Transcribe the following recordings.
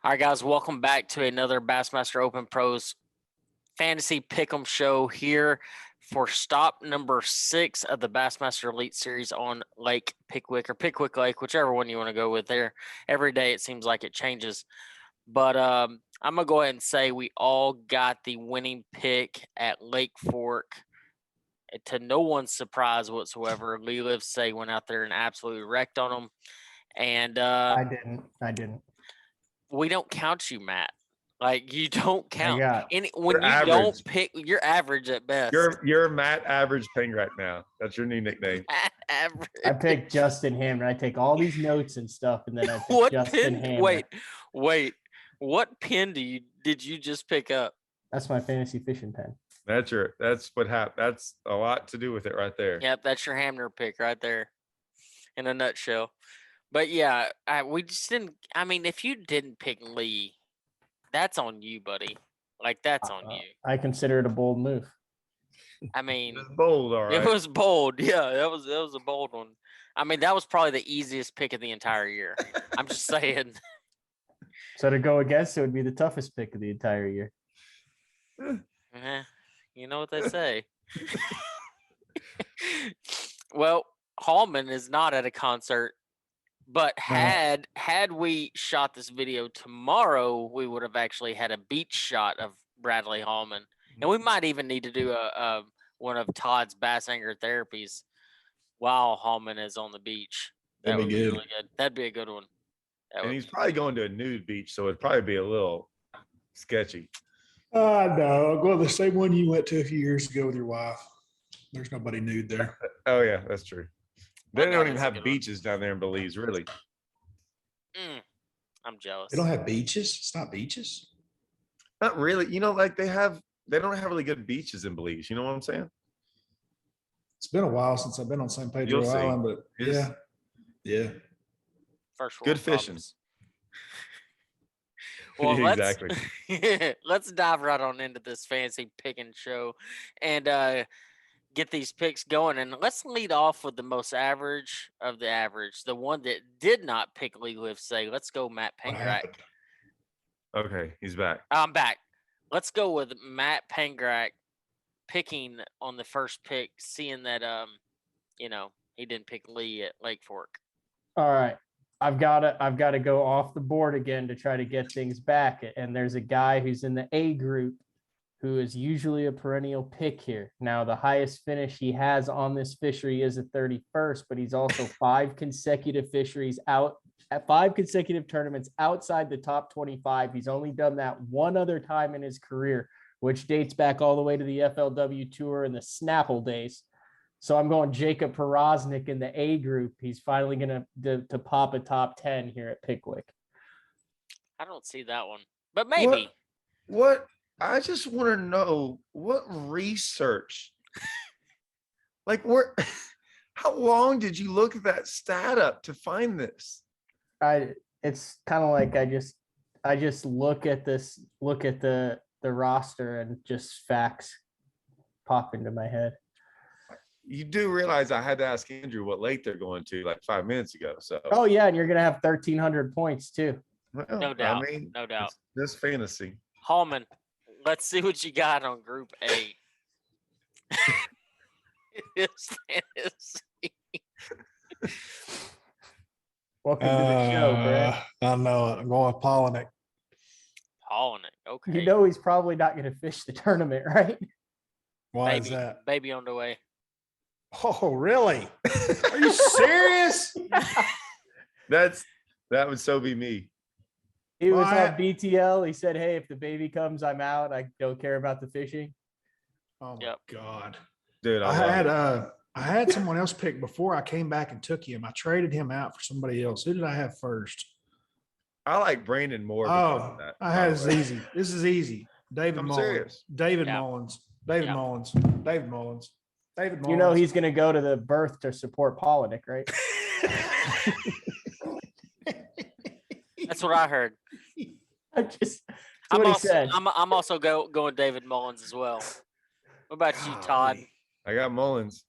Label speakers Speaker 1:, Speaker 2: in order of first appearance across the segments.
Speaker 1: All right, guys, welcome back to another Bassmaster Open Pros Fantasy Pick'em show here for stop number 6 of the Bassmaster Elite Series on Lake Pickwick or Pickwick Lake, whichever one you want to go with there. Every day it seems like it changes. But I'm going to go ahead and say we all got the winning pick at Lake Fork. To no one's surprise whatsoever, Lee Live Say went out there and absolutely wrecked on them. And
Speaker 2: I didn't.
Speaker 1: We don't count you, Matt. Like, you don't count. When
Speaker 3: you're
Speaker 1: you
Speaker 3: average.
Speaker 1: Don't pick, you're average at best.
Speaker 3: You're Matt Average Pangrac now. That's your new nickname.
Speaker 1: Matt Average.
Speaker 2: I picked Justin Hamner. I take all these notes and stuff, and then I pick Justin Hamner.
Speaker 1: Wait. What pen did you just pick up?
Speaker 2: That's my fantasy fishing pen.
Speaker 3: That's what happened. That's a lot to do with it right there.
Speaker 1: Yep, that's your Hamner pick right there in a nutshell. But yeah, we just didn't. I mean, if you didn't pick Lee, that's on you, buddy. Like, that's on you.
Speaker 2: I consider it a bold move.
Speaker 1: I mean,
Speaker 3: it was bold, all right.
Speaker 1: It was bold. Yeah, that was a bold one. I mean, that was probably the easiest pick of the entire year. I'm just saying.
Speaker 2: So to go against it would be the toughest pick of the entire year.
Speaker 1: You know what they say. Well, Hallman is not at a concert. But had we shot this video tomorrow, we would have actually had a beach shot of Bradley Hallman. And we might even need to do a one of Todd's bass angler therapies while Hallman is on the beach. That would be good. Really good. That'd be a good one.
Speaker 3: And he's probably going to a nude beach, so it'd probably be a little sketchy.
Speaker 4: No, I'll go to the same one you went to a few years ago with your wife. There's nobody nude there.
Speaker 3: Oh, yeah, that's true. They don't even have beaches down there in Belize, really.
Speaker 1: I'm jealous.
Speaker 4: They don't have beaches? It's not beaches?
Speaker 3: Not really. You know, like they don't have really good beaches in Belize. You know what I'm saying?
Speaker 4: It's been a while since I've been on San Pedro Island, but yeah.
Speaker 1: First
Speaker 3: good fishing.
Speaker 1: Well,
Speaker 3: exactly.
Speaker 1: Let's dive right on into this fancy picking show and get these picks going. And let's lead off with the most average of the average, the one that did not pick Lee Live Say. Let's go, Matt Pangrac.
Speaker 3: Okay, he's back.
Speaker 1: I'm back. Let's go with Matt Pangrac picking on the first pick, seeing that he didn't pick Lee at Lake Fork.
Speaker 2: All right. I've got to go off the board again to try to get things back. And there's a guy who's in the A group who is usually a perennial pick here. Now, the highest finish he has on this fishery is a 31st, but he's also 5 consecutive fisheries out at 5 consecutive tournaments outside the top 25. He's only done that one other time in his career, which dates back all the way to the FLW Tour in the Snapple days. So I'm going Jacob Porosnik in the A group. He's finally going to pop a top 10 here at Pickwick.
Speaker 1: I don't see that one, but maybe.
Speaker 3: What? I just want to know what research, like how long did you look at that stat up to find this?
Speaker 2: It's kind of like I just look at the roster and just facts pop into my head.
Speaker 3: You do realize I had to ask Andrew what lake they're going to like 5 minutes ago. So.
Speaker 2: Oh yeah, and you're gonna have 1,300 points too.
Speaker 3: Well,
Speaker 1: no doubt. No doubt.
Speaker 3: This fantasy.
Speaker 1: Hallman, let's see what you got on Group A. It's fantasy.
Speaker 2: Welcome to the show, Brad.
Speaker 4: I know it. I'm going with Polinick.
Speaker 1: Okay.
Speaker 2: You know he's probably not going to fish the tournament, right?
Speaker 4: Why is that?
Speaker 1: Baby on the way.
Speaker 4: Oh, really? Are you serious?
Speaker 3: That would so be me.
Speaker 2: He was on BTL. He said, "Hey, if the baby comes, I'm out. I don't care about the fishing."
Speaker 4: Oh my God,
Speaker 3: dude!
Speaker 4: I had someone else pick before I came back and took him. I traded him out for somebody else. Who did I have first?
Speaker 3: I like Brandon more.
Speaker 4: Oh, I had this easy. This is easy. David Mullins.
Speaker 3: Serious.
Speaker 4: David Mullins. David Mullins. David Mullins. David Mullins.
Speaker 2: You know he's going to go to the birth to support Polinick, right?
Speaker 1: That's what I heard. I'm also going David Mullins as well. What about you, Todd?
Speaker 3: I got Mullins.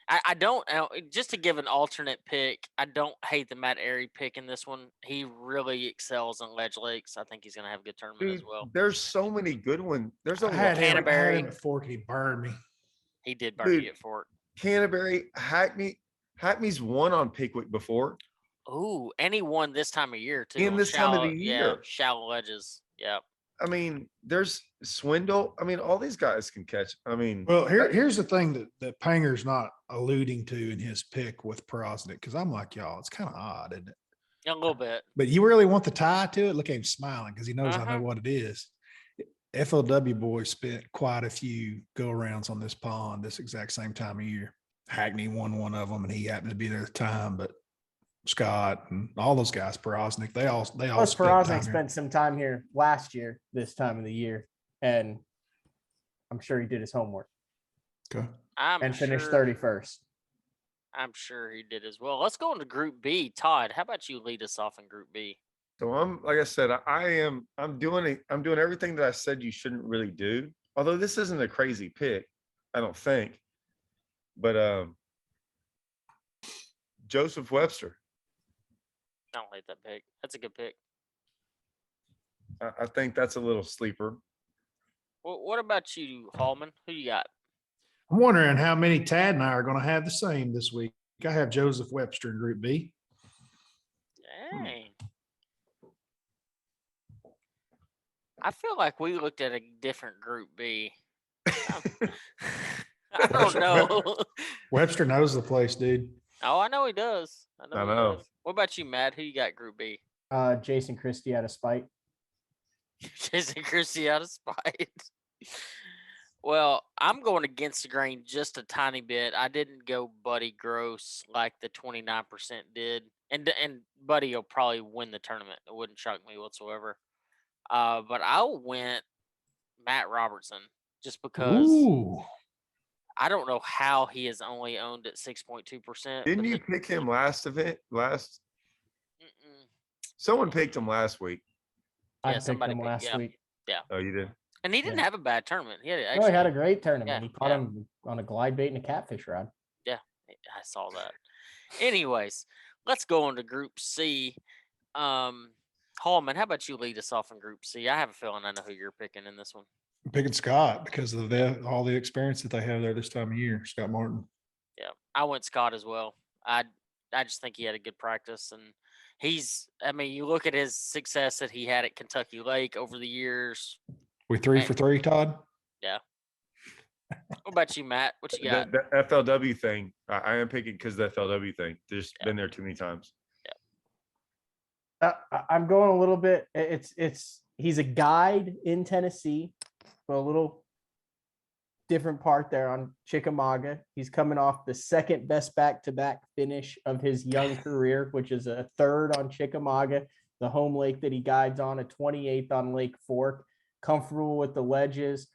Speaker 1: I don't just to give an alternate pick. I don't hate the Matt Airy pick in this one. He really excels in ledge lakes. I think he's going to have a good tournament as
Speaker 3: Dude,
Speaker 1: well.
Speaker 3: there's so many good ones. There's a
Speaker 4: I had,
Speaker 3: lot.
Speaker 4: him, I had
Speaker 1: Canterbury.
Speaker 4: him at Fork and he burned me.
Speaker 1: He did burn
Speaker 3: Dude.
Speaker 1: you for it.
Speaker 3: Canterbury, Hackney's won on Pickwick before.
Speaker 1: Ooh, and he won this time of year too.
Speaker 3: In
Speaker 1: on
Speaker 3: this time of the
Speaker 1: Yeah,
Speaker 3: year.
Speaker 1: shallow ledges. Yeah.
Speaker 3: I mean, there's Swindle. I mean, all these guys can catch. I mean,
Speaker 4: Well, here's the thing that Panger's not alluding to in his pick with Prosnick, because I'm like, y'all, it's kind of odd, isn't it?
Speaker 1: A little bit.
Speaker 4: But you really want the tie to it? Look at him smiling because he knows I
Speaker 1: Uh-huh.
Speaker 4: know what it is. FLW boys spent quite a few go-arounds on this pond this exact same time of year. Hackney won one of them, and he happened to be there at the time. But Scott and all those guys, Prosnick, they all
Speaker 2: Plus,
Speaker 4: spent time
Speaker 2: Perosnik
Speaker 4: here.
Speaker 2: spent some time here last year, this time of the year, and I'm sure he did his homework
Speaker 4: Okay.
Speaker 2: and finished
Speaker 1: sure,
Speaker 2: 31st.
Speaker 1: I'm sure he did as well. Let's go into Group B. Todd, how about you lead us off in Group B?
Speaker 3: so I'm like I said, I'm doing everything that I said you shouldn't really do. Although this isn't a crazy pick, I don't think. But Joseph Webster.
Speaker 1: I don't hate that pick. That's a good pick.
Speaker 3: I think that's a little sleeper.
Speaker 1: What about you, Hallman? Who you got?
Speaker 4: I'm wondering how many Tad and I are going to have the same this week. I have Joseph Webster in Group B.
Speaker 1: Dang. I feel like we looked at a different Group B. I don't know.
Speaker 4: Webster knows the place, dude.
Speaker 1: Oh, I know he does.
Speaker 3: I
Speaker 1: he
Speaker 3: know.
Speaker 1: does. What about you, Matt? Who you got Group B?
Speaker 2: Jason Christie out of spite.
Speaker 1: Jason Christie out of spite. Well, I'm going against the grain just a tiny bit. I didn't go Buddy Gross like the 29% did. And Buddy will probably win the tournament. It wouldn't shock me whatsoever. But I went Matt Robertson just because
Speaker 4: Ooh.
Speaker 1: I don't know how he is only owned at 6.2%.
Speaker 3: Didn't you pick him last event?
Speaker 1: Mm-mm.
Speaker 3: Someone picked him last week.
Speaker 2: I
Speaker 1: Yeah,
Speaker 2: picked
Speaker 1: somebody
Speaker 2: him
Speaker 1: picked-
Speaker 2: last
Speaker 1: yeah.
Speaker 2: week.
Speaker 3: Oh, you did?
Speaker 1: And he didn't
Speaker 2: Yeah.
Speaker 1: have a bad tournament. He had
Speaker 2: No,
Speaker 1: actually
Speaker 2: he had a great tournament.
Speaker 1: Yeah,
Speaker 2: He caught
Speaker 1: yeah.
Speaker 2: him on a glide bait and a catfish rod.
Speaker 1: I saw that. Anyways, let's go on to Group C. Hallman, how about you lead us off in Group C? I have a feeling I know who you're picking in this one.
Speaker 4: I'm picking Scott because of all the experience that they have there this time of year. Scott Martin.
Speaker 1: Yeah, I went Scott as well. I just think he had a good practice, and you look at his success that he had at Kentucky Lake over the years.
Speaker 4: We 3 for 3, Todd.
Speaker 1: What about you, Matt? What you got?
Speaker 3: The FLW thing. I am picking because the FLW thing. There's been there too many times.
Speaker 2: I'm going a little bit. He's a guide in Tennessee, but a little different part there on Chickamauga. He's coming off the second best back-to-back finish of his young career, which is a third on Chickamauga, the home lake that he guides on, a 28th on Lake Fork. Comfortable with the ledges,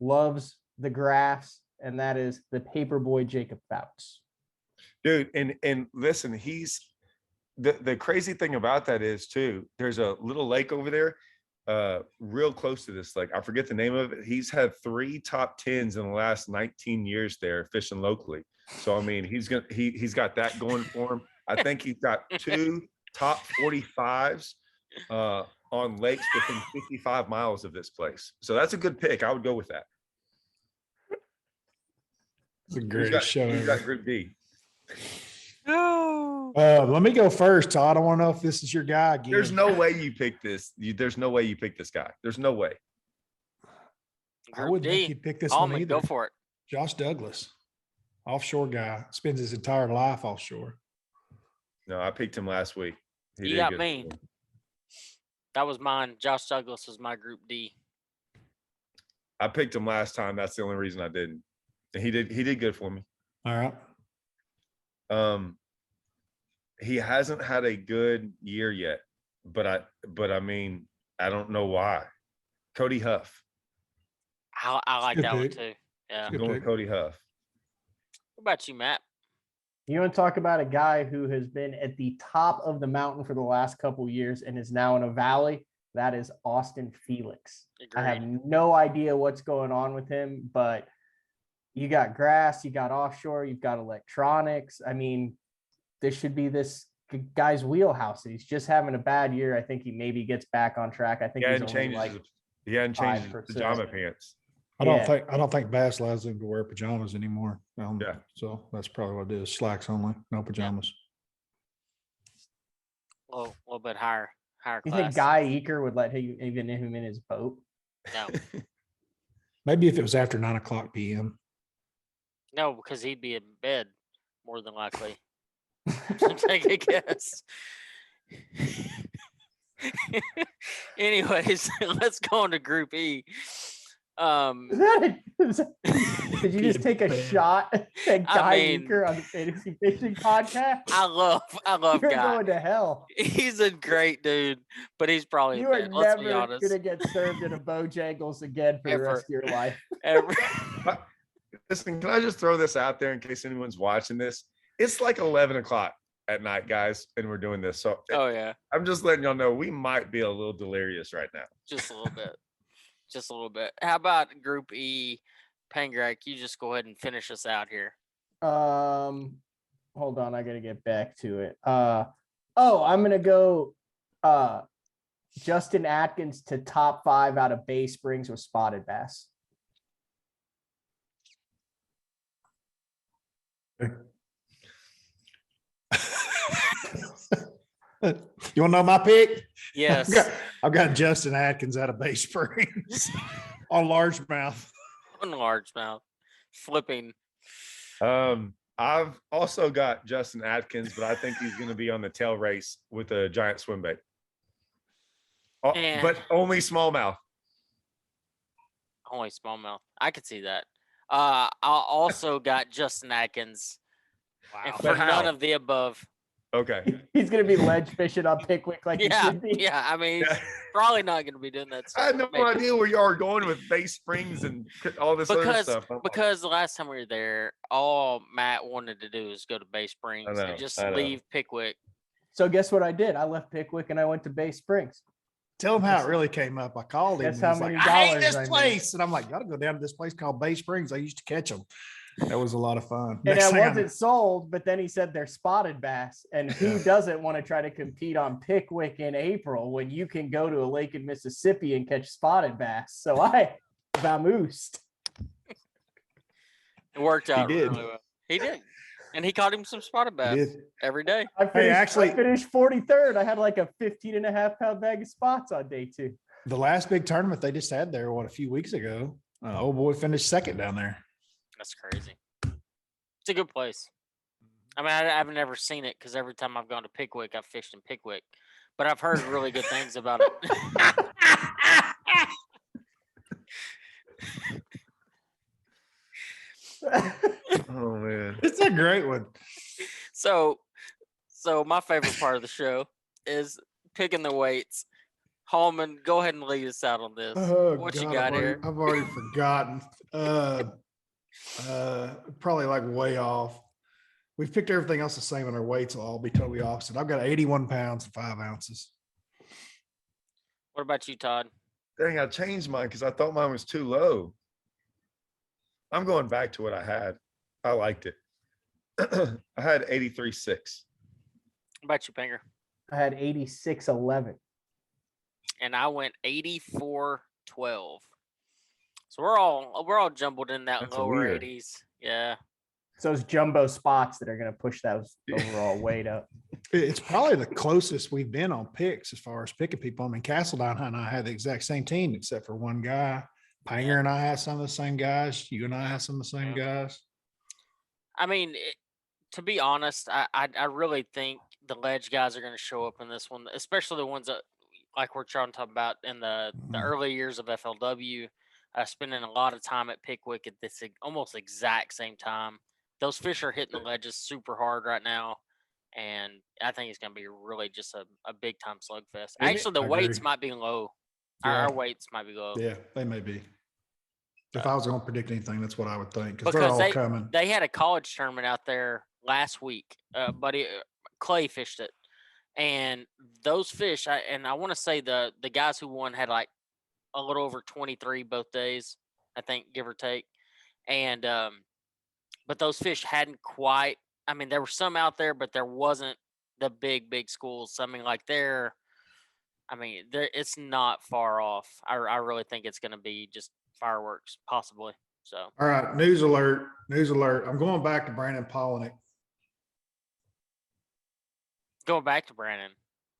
Speaker 2: loves the graphs, and that is the paperboy Jacob Fouts.
Speaker 3: Dude, and listen, he's the crazy thing about that is too, there's a little lake over there, real close to this lake. I forget the name of it. He's had 3 top 10s in the last 19 years there fishing locally. So I mean, he's got that going for him. I think he's got 2 top 45s on lakes within 55 miles of this place. So that's a good pick. I would go with that.
Speaker 4: It's a great show.
Speaker 3: He's got Group D.
Speaker 1: No.
Speaker 4: Let me go first, Todd. I want to know if this is your guy again.
Speaker 3: There's no way you pick this. There's no way you pick this guy. There's no way.
Speaker 4: I wouldn't think you'd pick this one
Speaker 1: Hallman,
Speaker 4: either.
Speaker 1: go for it.
Speaker 4: Josh Douglas, offshore guy, spends his entire life offshore.
Speaker 3: No, I picked him last week. He
Speaker 1: You
Speaker 3: did
Speaker 1: got
Speaker 3: good.
Speaker 1: me. That was mine. Josh Douglas was my Group D.
Speaker 3: I picked him last time. That's the only reason I didn't. And he did good for me.
Speaker 4: All right.
Speaker 3: He hasn't had a good year yet, but I mean, I don't know why. Cody Huff.
Speaker 1: I like
Speaker 4: Good
Speaker 1: that one
Speaker 4: pick.
Speaker 1: too. Yeah.
Speaker 4: Good
Speaker 3: Going with
Speaker 4: pick.
Speaker 3: Cody Huff.
Speaker 1: What about you, Matt?
Speaker 2: You want to talk about a guy who has been at the top of the mountain for the last couple of years and is now in a valley? That is Austin Felix. I have
Speaker 1: Agreed.
Speaker 2: no idea what's going on with him, but you got grass, you got offshore, you've got electronics. I mean, this should be this guy's wheelhouse. He's just having a bad year. I think he maybe gets back on track. I think
Speaker 3: He
Speaker 2: he's
Speaker 3: hadn't
Speaker 2: only
Speaker 3: changed
Speaker 2: like
Speaker 3: his, he hadn't changed his
Speaker 2: 5%.
Speaker 3: pajama pants.
Speaker 4: I don't think Bass allows them to wear pajamas anymore.
Speaker 3: Yeah.
Speaker 4: So that's probably what it is. Slacks only, no pajamas.
Speaker 1: A little bit higher
Speaker 2: You
Speaker 1: class.
Speaker 2: think Guy Eaker would let him even him in his boat?
Speaker 1: No,
Speaker 4: Maybe if it was after 9:00 p.m.
Speaker 1: no, because he'd be in bed more than likely. Take a guess. Anyways, let's go on to Group E.
Speaker 2: Did you just take a shot at Guy Eaker on the Fantasy Fishing Podcast?
Speaker 1: I love
Speaker 2: You're
Speaker 1: Guy.
Speaker 2: going to hell.
Speaker 1: He's a great dude, but he's probably
Speaker 2: You are
Speaker 1: dead. Let's be
Speaker 2: never
Speaker 1: honest.
Speaker 2: gonna get served in a Bojangles again for the rest of your life.
Speaker 1: Ever.
Speaker 3: Listen, can I just throw this out there in case anyone's watching this? It's like 11 o'clock at night, guys, and we're doing this. So
Speaker 1: Oh yeah,
Speaker 3: I'm just letting y'all know we might be a little delirious right now.
Speaker 1: just a little bit. Just a little bit. How about Group E? Pangrac, you just go ahead and finish us out here.
Speaker 2: Hold on, I gotta get back to it. I'm gonna go Justin Atkins to top 5 out of Bay Springs with spotted bass.
Speaker 4: You want to know my pick?
Speaker 1: Yes.
Speaker 4: I've got Justin Atkins out of Bay Springs on largemouth.
Speaker 1: On largemouth. Flipping.
Speaker 3: I've also got Justin Atkins, but I think he's going to be on the tail race with a giant swim bait. Oh, but only smallmouth.
Speaker 1: Only smallmouth. I could see that. I also got Justin Atkins.
Speaker 4: Wow.
Speaker 1: And for
Speaker 3: But how?
Speaker 1: none of the above.
Speaker 3: Okay.
Speaker 2: He's gonna be ledge fishing on Pickwick like he
Speaker 1: Yeah,
Speaker 2: should be.
Speaker 1: yeah. I mean, he's
Speaker 3: Yeah.
Speaker 1: probably not going to be doing that
Speaker 3: I
Speaker 1: stuff.
Speaker 3: had no
Speaker 1: maybe.
Speaker 3: idea where you are going with Bay Springs and all this other stuff.
Speaker 1: Because the last time we were there, all Matt wanted to do was go to Bay Springs
Speaker 3: know,
Speaker 1: and just
Speaker 3: I know.
Speaker 1: leave Pickwick.
Speaker 2: So guess what I did? I left Pickwick and I went to Bay Springs.
Speaker 4: Tell him how it really came up. I called him.
Speaker 2: That's
Speaker 4: and
Speaker 2: how
Speaker 4: he's like,
Speaker 2: many
Speaker 4: I hate
Speaker 2: dollars
Speaker 4: this
Speaker 2: I made.
Speaker 4: place. And I'm like, gotta go down to this place called Bay Springs. I used to catch them. That was a lot of fun.
Speaker 2: And
Speaker 4: Next
Speaker 2: I
Speaker 4: thing I
Speaker 2: wasn't sold, but then he said they're spotted bass. And who doesn't want to try to compete on Pickwick in April when you can go to a lake in Mississippi and catch spotted bass? So I vamoosed.
Speaker 1: It worked out
Speaker 4: did.
Speaker 1: really well. He did. And he caught him some spotted bass
Speaker 4: did.
Speaker 1: every day.
Speaker 2: I
Speaker 4: actually-
Speaker 2: finished 43rd. I had like a 15.5-pound bag of spots on day 2.
Speaker 4: The last big tournament they just had there, a few weeks ago, old boy finished second down there.
Speaker 1: That's crazy. It's a good place. I mean, I've never seen it because every time I've gone to Pickwick, I've fished in Pickwick. But I've heard really good things about it.
Speaker 3: Oh man.
Speaker 4: It's a great one.
Speaker 1: So my favorite part of the show is picking the weights. Hallman, go ahead and lead us out on this. What you got here?
Speaker 4: I've already forgotten. Probably like way off. We've picked everything else the same, and our weights will all be totally opposite. I've got 81 pounds and 5 ounces.
Speaker 1: What about you, Todd?
Speaker 3: Dang, I changed mine because I thought mine was too low. I'm going back to what I had. I liked it. I had 83.6.
Speaker 1: What about you, Panger?
Speaker 2: I had 86.11.
Speaker 1: And I went 84.12. So we're all jumbled in that
Speaker 3: That's
Speaker 1: lower
Speaker 3: weird.
Speaker 1: 80s. Yeah.
Speaker 2: So it's jumbo spots that are going to push those overall weight up.
Speaker 4: It's probably the closest we've been on picks as far as picking people. I mean, Castledine and I had the exact same team except for one guy. Panger and I had some of the same guys. You and I had some of the same guys.
Speaker 1: I mean, to be honest, I really think the ledge guys are going to show up in this one, especially the ones that, like we're trying to talk about in the early years of FLW, spending a lot of time at Pickwick at this almost exact same time. Those fish are hitting the ledges super hard right now, and I think it's going to be really just a big time slugfest. Actually, the
Speaker 4: I
Speaker 1: weights
Speaker 4: agree.
Speaker 1: might be low.
Speaker 4: Yeah.
Speaker 1: Our weights might be low.
Speaker 4: Yeah, they may be. If I was going to predict anything, that's what I would think. Because they're
Speaker 1: Because
Speaker 4: all coming.
Speaker 1: they had a college tournament out there last week. Buddy Clay fished it, and those fish. I want to say the guys who won had like a little over 23 both days, I think, give or take. And but those fish hadn't quite. I mean, there were some out there, but there wasn't the big schools. So, I mean, like it's not far off. I really think it's going to be just fireworks, possibly. So,
Speaker 4: All right, news alert. News alert. I'm going back to Brandon Polinick.
Speaker 1: going back to Brandon.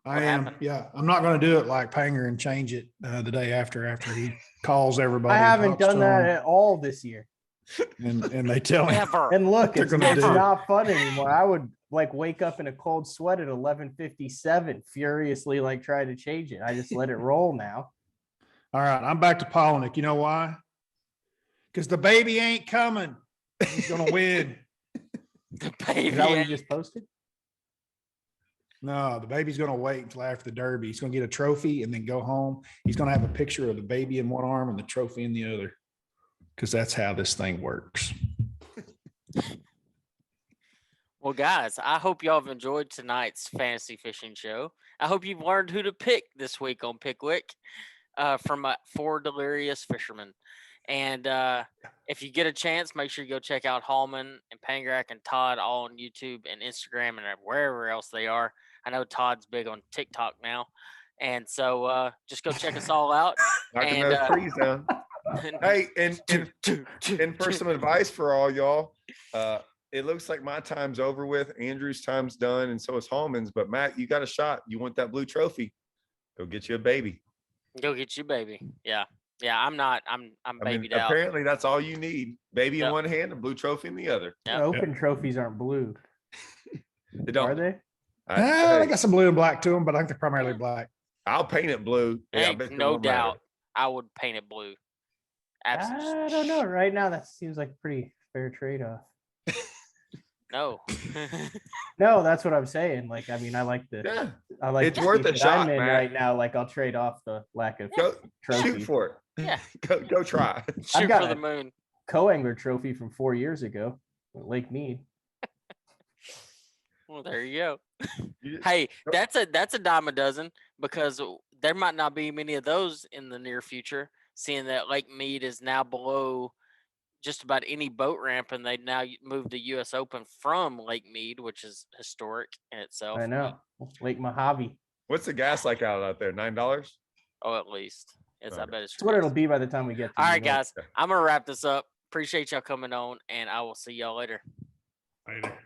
Speaker 4: I
Speaker 1: What
Speaker 4: am.
Speaker 1: happened?
Speaker 4: Yeah. I'm not going to do it like Panger and change it the day after he calls everybody.
Speaker 2: I
Speaker 4: and
Speaker 2: haven't
Speaker 4: talks
Speaker 2: done
Speaker 4: to
Speaker 2: that
Speaker 4: them,
Speaker 2: at all this year.
Speaker 4: and they tell me,
Speaker 1: Ever.
Speaker 2: And look,
Speaker 4: They're
Speaker 2: it's
Speaker 4: gonna do.
Speaker 2: not fun anymore. I would like wake up in a cold sweat at 11:57, furiously like try to change it. I just let it roll now.
Speaker 4: all right, I'm back to Polinick. You know why? Because the baby ain't coming. He's going to win.
Speaker 1: The baby.
Speaker 2: Is that what you just posted?
Speaker 4: No, the baby's going to wait until after the Derby. He's going to get a trophy and then go home. He's going to have a picture of the baby in one arm and the trophy in the other, because that's how this thing works.
Speaker 1: Well, guys, I hope y'all have enjoyed tonight's fantasy fishing show. I hope you've learned who to pick this week on Pickwick from 4 delirious fishermen. And if you get a chance, make sure you go check out Hallman and Pangrac and Todd all on YouTube and Instagram and wherever else they are. I know Todd's big on TikTok now. And so just go check us all out.
Speaker 3: Knocking
Speaker 1: And,
Speaker 3: those trees down. Hey, and for some advice for all y'all, it looks like my time's over with. Andrew's time's done, and so is Hallman's. But Matt, you got a shot. You want that blue trophy? Go get you a baby.
Speaker 1: Go get you, baby. Yeah. I'm babied out.
Speaker 3: Apparently, that's all you need. Baby in
Speaker 1: Yep.
Speaker 3: one hand, a blue trophy in the other.
Speaker 1: Yep.
Speaker 2: Open trophies aren't blue,
Speaker 3: They don't.
Speaker 2: are they?
Speaker 4: They got some blue and black to them, but I think they're primarily black.
Speaker 3: I'll paint it blue. Yeah, I
Speaker 1: Hey,
Speaker 3: bet they
Speaker 1: no
Speaker 3: won't matter.
Speaker 1: doubt. I would paint it blue. Absolutely.
Speaker 2: I don't know. Right now, that seems like a pretty fair trade-off.
Speaker 1: No.
Speaker 2: No, that's what I'm saying. Like, I mean, I like
Speaker 3: Yeah, it's
Speaker 2: the
Speaker 3: worth a
Speaker 2: seat that I'm
Speaker 3: shot,
Speaker 2: in
Speaker 3: Matt.
Speaker 2: right now. Like, I'll trade off the lack of
Speaker 3: go shoot
Speaker 2: trophies.
Speaker 3: for it.
Speaker 1: Yeah.
Speaker 3: Go try.
Speaker 1: Shoot
Speaker 2: got
Speaker 1: for the
Speaker 2: it.
Speaker 1: moon.
Speaker 2: Co-angler trophy from 4 years ago, at Lake Mead.
Speaker 1: Well, there you go.
Speaker 3: You just-
Speaker 1: Hey, that's a dime a dozen, because there might not be many of those in the near future, seeing that Lake Mead is now below just about any boat ramp, and they now moved the U.S. Open from Lake Mead, which is historic in itself.
Speaker 2: I know. Lake Mojave.
Speaker 3: What's the gas like out there? $9?
Speaker 1: Oh, at least. I
Speaker 3: Okay.
Speaker 1: bet it's
Speaker 2: That's what it'll
Speaker 1: crazy.
Speaker 2: be by the time we get to
Speaker 1: All
Speaker 2: New
Speaker 1: right,
Speaker 2: York.
Speaker 1: guys. I'm going to wrap this up. Appreciate y'all coming on, and I will see y'all later.
Speaker 4: Later.